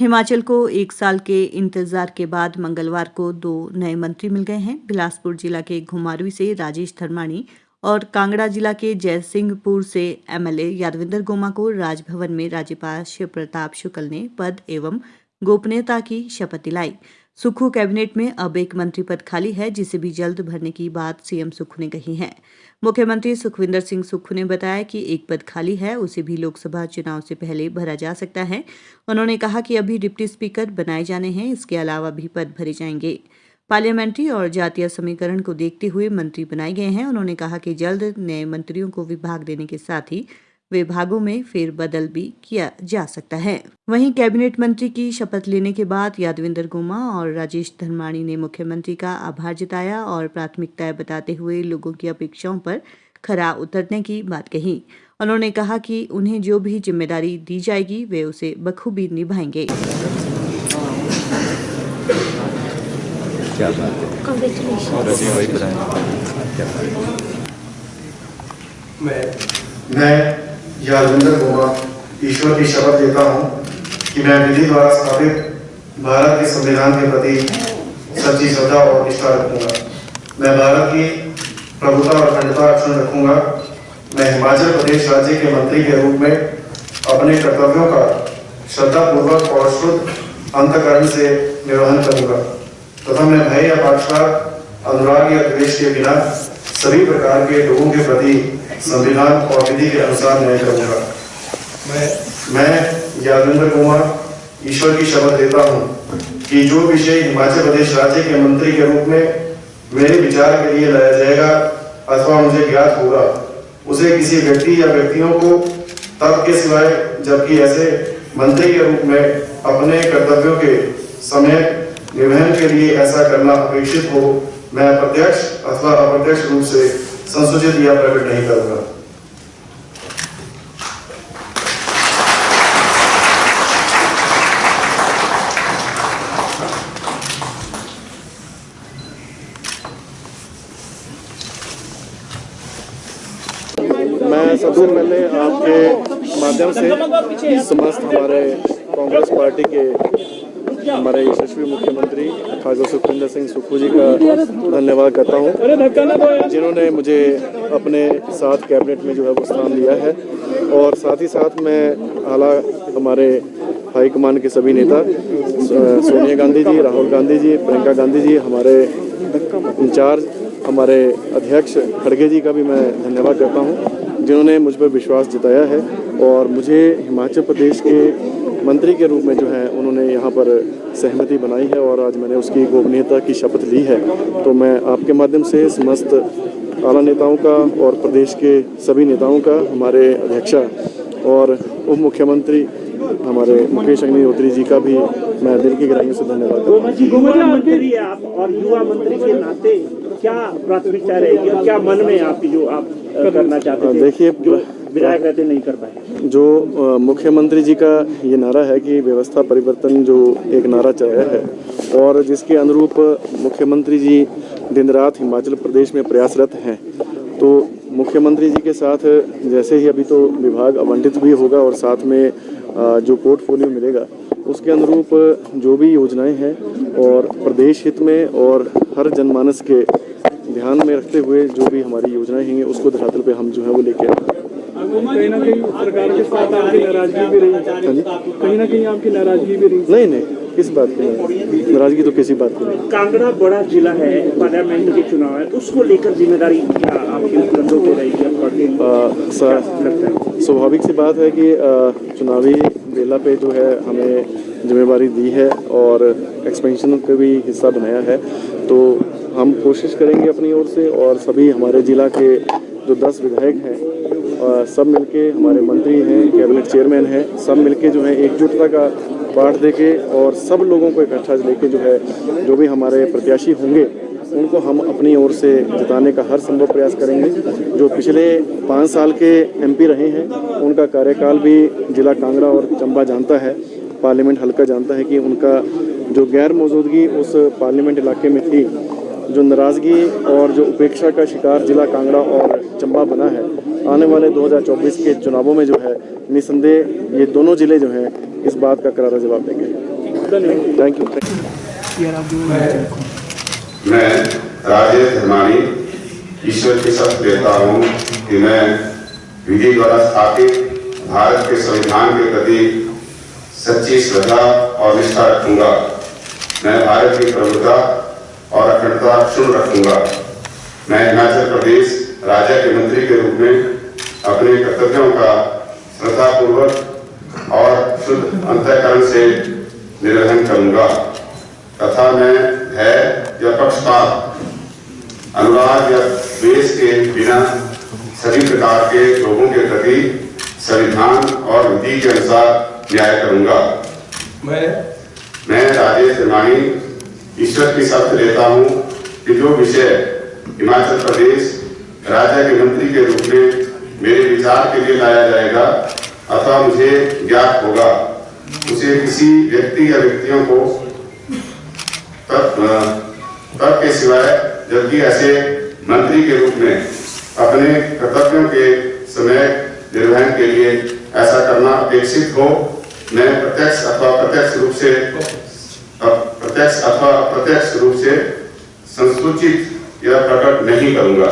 हिमाचल को 1 साल के इंतजार के बाद मंगलवार को 2 नए मंत्री मिल गए हैं। बिलासपुर जिला के घुमारवीं से राजेश धर्माणी और कांगड़ा जिला के जयसिंहपुर से एमएलए यादविंदर गोमा को राजभवन में राज्यपाल शिव प्रताप शुक्ल ने पद एवं गोपनीयता की शपथ दिलाई। सुक्खू कैबिनेट में अब एक मंत्री पद खाली है, जिसे भी जल्द भरने की बात सीएम सुक्खू ने कही है। मुख्यमंत्री सुखविंदर सिंह सुक्खू ने बताया कि एक पद खाली है, उसे भी लोकसभा चुनाव से पहले भरा जा सकता है। उन्होंने कहा कि अभी डिप्टी स्पीकर बनाए जाने हैं, इसके अलावा भी पद भरे जाएंगे। पार्लियामेंट्री और जातीय समीकरण को देखते हुए मंत्री बनाए गए हैं। उन्होंने कहा कि जल्द नए मंत्रियों को विभाग देने के साथ ही विभागों में फेरबदल भी किया जा सकता है। वहीं कैबिनेट मंत्री की शपथ लेने के बाद यादविंदर गोमा और राजेश धर्माणी ने मुख्यमंत्री का आभार जताया और प्राथमिकताएं बताते हुए लोगों की अपेक्षाओं पर खरा उतरने की बात कही। उन्होंने कहा कि उन्हें जो भी जिम्मेदारी दी जाएगी वे उसे बखूबी निभाएंगे। क्या बात है। मैं यादविंदर गोमा ईश्वर की शपथ लेता हूँ कि मैं विधि द्वारा स्थापित भारत के संविधान के प्रति सच्ची श्रद्धा और निष्ठा रखूंगा। मैं भारत की प्रभुता और अखंडता अक्षुण्ण रखूंगा। मैं हिमाचल प्रदेश राज्य के मंत्री के रूप में अपने कर्तव्यों का श्रद्धापूर्वक और शुद्ध अंतःकरण से निर्वहन करूंगा तथा मैं भय या पक्षपात, अनुराग या द्वेष के बिना सभी प्रकार के लोगों के प्रति संविधान और विधि के अनुसार न्याय करूंगा। मैं यादविंदर गोमा ईश्वर की शपथ लेता हूं कि जो विषय हिमाचल प्रदेश राज्य के मंत्री के रूप में मेरे विचार के लिए लाया जाएगा अथवा मुझे ज्ञात होगा, उसे किसी व्यक्ति या व्यक्तियों को तब के सिवाय जबकि ऐसे मंत्री के रूप में अपने कर्तव्यों के समय निर्वहन के लिए ऐसा करना अपेक्षित हो, मैं प्रत्यक्ष अथवा अप्रत्यक्ष रूप से संसूचित या प्रकट नहीं करूंगा। मैं सबसे पहले आपके माध्यम से समस्त हमारे कांग्रेस पार्टी के हमारे यशस्वी मुख्यमंत्री खासदार सुखविंदर सिंह सुक्खू जी का धन्यवाद करता हूं, जिन्होंने मुझे अपने साथ कैबिनेट में जो है वो स्थान दिया है। और साथ ही साथ मैं आला हमारे हाईकमान के सभी नेता सोनिया गांधी जी, राहुल गांधी जी, प्रियंका गांधी जी, हमारे इंचार्ज हमारे अध्यक्ष खड़गे जी का भी मैं धन्यवाद करता हूं, जिन्होंने मुझ पर विश्वास जताया है और मुझे हिमाचल प्रदेश के मंत्री के रूप में जो है उन्होंने यहाँ पर सहमति बनाई है और आज मैंने उसकी गोपनीयता की शपथ ली है। तो मैं आपके माध्यम से समस्त आला नेताओं का और प्रदेश के सभी नेताओं का, हमारे अध्यक्षा और उप मुख्यमंत्री हमारे मुकेश अग्निहोत्री जी का भी मैं दिल की गहराइयों से धन्यवाद करता हूँ। मंत्री आप और युवा मंत्री के नाते क्या प्राथमिकता रहेगी और क्या मन में आपकी जो आप करना चाहते थे, देखिए विधायक रहते नहीं कर पाए? जो मुख्यमंत्री जी का ये नारा है कि व्यवस्था परिवर्तन, जो एक नारा चलाया है और जिसके अनुरूप मुख्यमंत्री जी दिन रात हिमाचल प्रदेश में प्रयासरत हैं, तो मुख्यमंत्री जी के साथ जैसे ही अभी तो विभाग आवंटित भी होगा और साथ में जो पोर्टफोलियो मिलेगा उसके अनुरूप जो भी योजनाएं हैं और प्रदेश हित में और हर जनमानस के ध्यान में रखते हुए जो भी हमारी योजनाएं हैं उसको धरातल पे हम जो है वो लेके आए। कहीं ना कहीं सरकार के साथ आपकी नाराजगी भी रही, कहीं ना कहीं आपकी नाराजगी भी रही? नहीं, किस बात की नाराजगी? तो किसी बात की नहीं। कांगड़ा बड़ा जिला है, पार्लियामेंट के चुनाव है, तो उसको लेकर जिम्मेदारी क्या आपकी कंधों पे रहेगी? स्वाभाविक सी बात है कि चुनावी बेला पे जो है हमें जिम्मेदारी दी है और एक्सपेंशन का भी हिस्सा बनाया है, तो हम कोशिश करेंगे अपनी ओर से और सभी हमारे जिला के जो 10 विधायक हैं सब मिलके, हमारे मंत्री हैं, कैबिनेट चेयरमैन हैं, सब मिलके जो है एकजुटता का पाठ देके और सब लोगों को इकट्ठा लेके जो है जो भी हमारे प्रत्याशी होंगे उनको हम अपनी ओर से जिताने का हर संभव प्रयास करेंगे। जो पिछले 5 साल के एमपी रहे हैं उनका कार्यकाल भी जिला कांगड़ा और चंबा जानता है, पार्लियामेंट हल्का जानता है कि उनका जो गैर मौजूदगी उस पार्लियामेंट इलाके में थी, जो नाराज़गी और जो उपेक्षा का शिकार जिला कांगड़ा और चंबा बना है, आने वाले 2024 के चुनावों में जो है निसंदेह ये दोनों ज़िले जो हैं इस बात का करारा जवाब देंगे। Thank you. मैं राजेश धर्माणी ईश्वर की शपथ लेता हूँ कि मैं विधि द्वारा स्थापित भारत के संविधान के प्रति सच्ची श्रद्धा और निष्ठा रखूंगा। मैं भारत की प्रभुता और अखंडता अक्षुण्ण रखूंगा। मैं हिमाचल प्रदेश राज्य के मंत्री के रूप में अपने कर्तव्यों का श्रद्धापूर्वक और शुद्ध अंतःकरण से निर्वहन करूंगा तथा मैं भय या पक्षपात, अनुराग या द्वेष के बिना सभी प्रकार के लोगों के प्रति संविधान और विधि के अनुसार न्याय करूंगा। मैं राजेश धर्माणी ईश्वर की शपथ लेता हूं कि जो विषय हिमाचल प्रदेश राज्य के मंत्री के रूप में मेरे विचार के लिए लाया जाएगा अथवा मुझे ज्ञात होगा, उसे किसी व्यक्ति या व्यक्तियों को तब के सिवाय जबकि ऐसे मंत्री के रूप में अपने कर्तव्यों के समय निर्वहन के लिए ऐसा करना अपेक्षित हो, मैं प्रत्यक्ष अथवा अप्रत्यक्ष रूप से संसूचित या प्रकट नहीं करूंगा।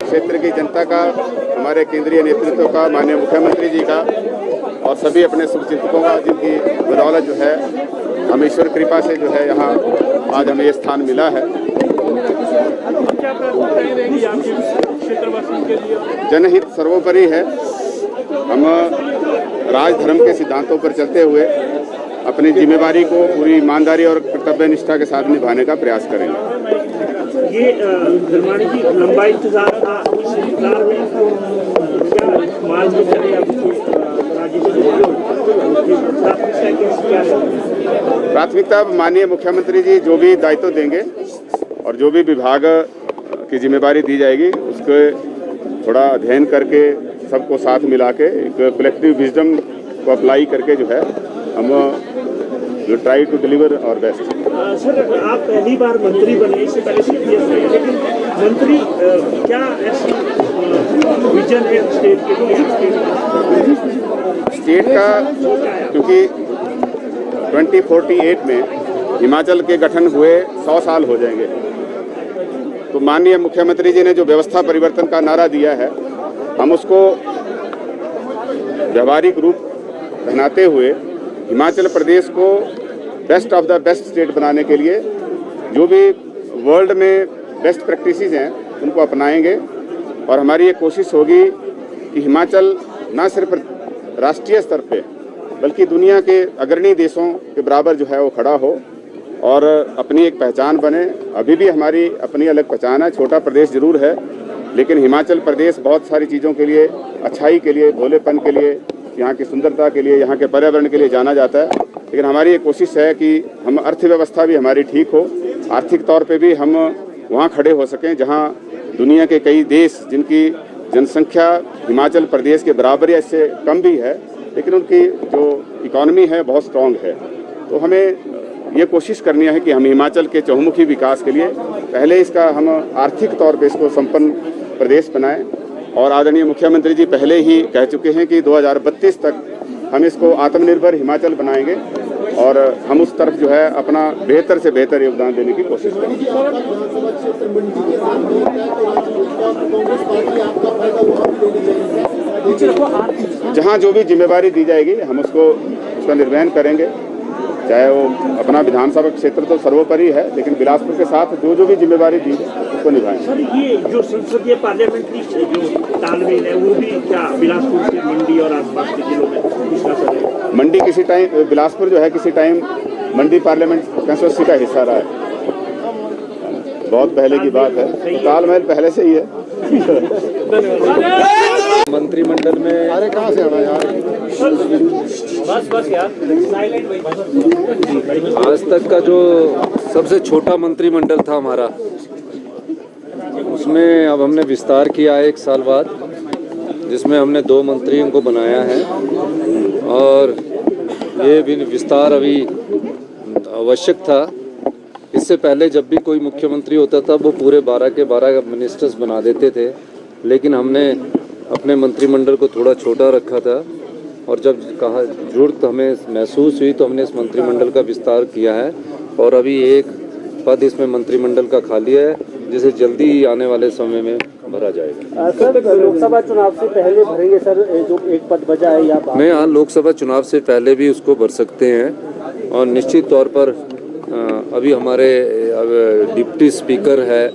क्षेत्र की जनता का, हमारे केंद्रीय नेतृत्व का, माननीय मुख्यमंत्री जी का और सभी अपने शुभचिंतकों का, जिनकी बदौलत जो है हम ईश्वर कृपा से जो है यहाँ आज हमें ये स्थान मिला है। जनहित सर्वोपरि है। हम राजधर्म के सिद्धांतों पर चलते हुए अपनी जिम्मेदारी को पूरी ईमानदारी और कर्तव्य निष्ठा के साथ निभाने का प्रयास करेंगे। ये धर्माणी की लंबा इंतजार था, इस इंतजार में क्या मार्ग चले प्राथमिकता माननीय मुख्यमंत्री जी जो भी दायित्व देंगे और जो भी विभाग की जिम्मेदारी दी जाएगी उसके थोड़ा अध्ययन करके सबको साथ मिला के एक कलेक्टिव विजडम को अप्लाई करके जो है हम जो ट्राई टू डिलीवर और बेस्ट। सर, आप पहली बार मंत्री बने, इससे पहले सीपीएस रहे, लेकिन मंत्री क्या ऐसी विजन है स्टेट के लिए? स्टेट का क्योंकि 2048 में हिमाचल के गठन हुए 100 साल हो जाएंगे, तो माननीय मुख्यमंत्री जी ने जो व्यवस्था परिवर्तन का नारा दिया है, हम उसको व्यवहारिक रूप पहनाते हुए हिमाचल प्रदेश को best of the best state बनाने के लिए जो भी वर्ल्ड में बेस्ट प्रैक्टिसेस हैं उनको अपनाएंगे और हमारी ये कोशिश होगी कि हिमाचल न सिर्फ राष्ट्रीय स्तर पे बल्कि दुनिया के अग्रणी देशों के बराबर जो है वो खड़ा हो और अपनी एक पहचान बने। अभी भी हमारी अपनी अलग पहचान है, छोटा प्रदेश जरूर है, लेकिन हिमाचल प्रदेश बहुत सारी चीज़ों के लिए, अच्छाई के लिए, भोलेपन के लिए, यहाँ की सुंदरता के लिए, यहाँ के पर्यावरण के लिए जाना जाता है। लेकिन हमारी ये कोशिश है कि हम अर्थव्यवस्था भी हमारी ठीक हो, आर्थिक तौर पे भी हम वहाँ खड़े हो सकें जहाँ दुनिया के कई देश जिनकी जनसंख्या हिमाचल प्रदेश के बराबर या इससे कम भी है, लेकिन उनकी जो इकॉनमी है बहुत स्ट्रॉन्ग है। तो हमें ये कोशिश करनी है कि हम हिमाचल के चहुमुखी विकास के लिए पहले इसका हम आर्थिक तौर पे इसको संपन्न प्रदेश बनाएं और आदरणीय मुख्यमंत्री जी पहले ही कह चुके हैं कि 2032 तक हम इसको आत्मनिर्भर हिमाचल बनाएंगे और हम उस तरफ जो है अपना बेहतर से बेहतर योगदान देने की कोशिश करेंगे। जहाँ जो भी जिम्मेदारी दी जाएगी हम उसका निर्वहन करेंगे, चाहे वो अपना विधानसभा क्षेत्र तो सर्वोपरि है, लेकिन बिलासपुर के साथ जो भी जिम्मेदारी दी उसको निभाएं। सर, ये जो संसदीय पार्लियामेंट्री जो तालमेल है वो भी क्या बिलासपुर से मंडी और आसपास के जिलों में इसका असर है? मंडी किसी टाइम, बिलासपुर जो है किसी टाइम मंडी पार्लियामेंट कंस्टिट्यूंसी का हिस्सा रहा है, बहुत पहले की बात है, तो तालमेल पहले से ही है। मंत्रिमंडल में कहाँ से आना यार? आज तक का जो सबसे छोटा मंत्रिमंडल था हमारा, उसमें अब हमने विस्तार किया है 1 साल बाद, जिसमें हमने 2 मंत्रियों को बनाया है और ये भी विस्तार अभी आवश्यक था। इससे पहले जब भी कोई मुख्यमंत्री होता था वो पूरे 12 के 12 मिनिस्टर्स बना देते थे, लेकिन हमने अपने मंत्रिमंडल को थोड़ा छोटा रखा था और जब कहा जरूरत हमें महसूस हुई तो हमने इस मंत्रिमंडल का विस्तार किया है और अभी एक पद इसमें मंत्रिमंडल का खाली है, जिसे जल्दी ही आने वाले समय में भरा जाएगा। सर, लोकसभा चुनाव से पहले भरेंगे सर जो एक पद बचा है या नहीं, हाँ, लोकसभा चुनाव से पहले भी उसको भर सकते हैं और निश्चित तौर पर अभी हमारे डिप्टी स्पीकर है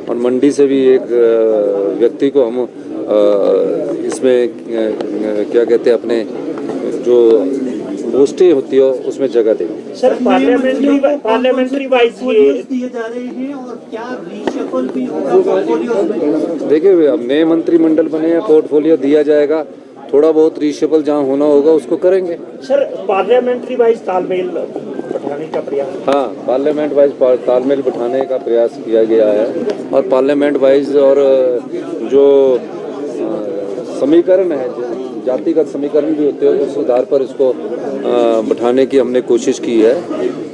और मंडी से भी एक व्यक्ति को हम इसमें क्या कहते हैं अपने जो पोस्टें होती है उसमें जगह देंगे। सर, पार्लियामेंट्री वाइज दिए जा रहे हैं और क्या रीशफल भी होगा? देखिए, अब नए मंत्रिमंडल बने हैं, पोर्टफोलियो दिया जाएगा, थोड़ा बहुत रीशफल जहाँ होना होगा उसको करेंगे। सर, पार्लियामेंट्री वाइज तालमेल बैठाने का प्रयास? हाँ, पार्लियामेंट वाइज तालमेल बैठाने का प्रयास किया गया है और पार्लियामेंट वाइज और जो समीकरण है, जातिगत समीकरण भी होते हैं, उस आधार पर इसको बैठाने की हमने कोशिश की है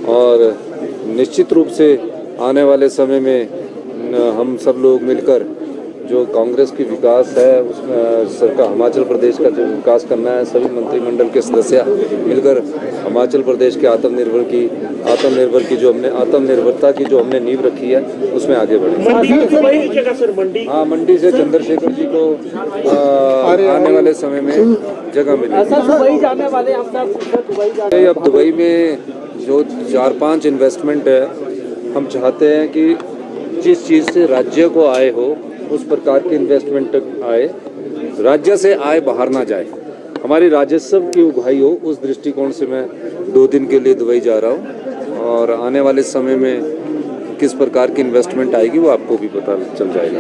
और निश्चित रूप से आने वाले समय में हम सब लोग मिलकर जो कांग्रेस की विकास है उसमें सरकार हिमाचल प्रदेश का जो विकास करना है, सभी मंत्रिमंडल के सदस्य मिलकर हिमाचल प्रदेश के आत्मनिर्भर की जो हमने आत्मनिर्भरता की जो हमने नींव रखी है उसमें आगे बढ़े। मंडी जगह सर, मंडी? हाँ, मंडी से चंद्रशेखर जी को आने वाले समय में जगह मिलेगी। दुबई जाने वाले हम सब अब दुबई में जो 4-5 इन्वेस्टमेंट है, हम चाहते हैं कि जिस चीज़ से राज्य को आय हो उस प्रकार की इन्वेस्टमेंट आए, राज्य से आय बाहर ना जाए, हमारी राजस्व की उगाही हो, उस दृष्टिकोण से मैं 2 दिन के लिए दुबई जा रहा हूँ और आने वाले समय में किस प्रकार की इन्वेस्टमेंट आएगी वो आपको भी पता चल जाएगा।